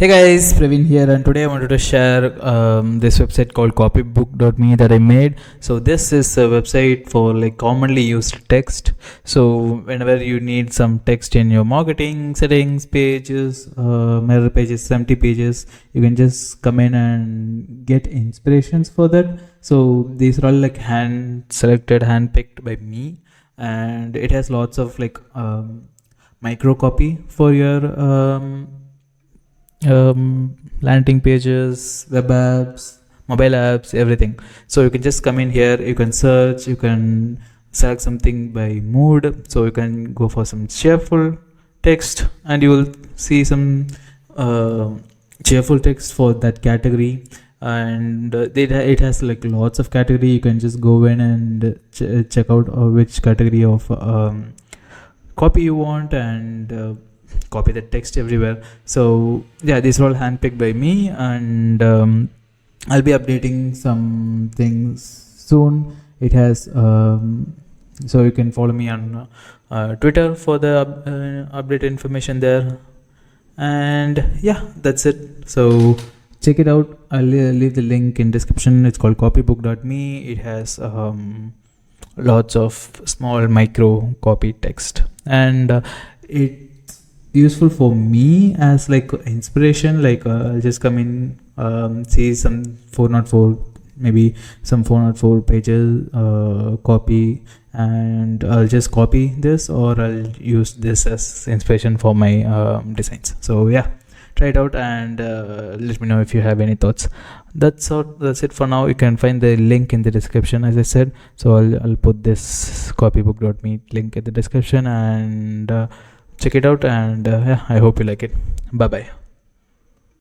Hey guys, Praveen here, and today I wanted to share this website called Copybook.me that I made. So this is a website for like commonly used text. So whenever you need some text in your marketing settings pages, mirror pages, empty pages, you can just come in and get inspirations for that. So these are all like hand selected, hand picked by me, and it has lots of like micro copy for your landing pages, web apps, mobile apps, everything. So you can just come in here, you can search, you can select something by mood. So you can go for some cheerful text and you will see some cheerful text for that category. And it has like lots of category. You can just go in and check out which category of copy you want and copy the text everywhere. So yeah, these are all handpicked by me, and I'll be updating some things soon. It has so you can follow me on Twitter for the update information there, and yeah, that's it. So check it out. I'll leave the link in description. It's called copybook.me. It has lots of small micro copy text, and it's useful for me as like inspiration. Like I'll just come in, see some 404, maybe some 404 pages copy, and I'll just copy this, or I'll use this as inspiration for my designs. So yeah, try it out and let me know if you have any thoughts. That's it for now. You can find the link in the description, as I said. So I'll put this copybook.me link in the description, and check it out, and yeah, I hope you like it. Bye bye.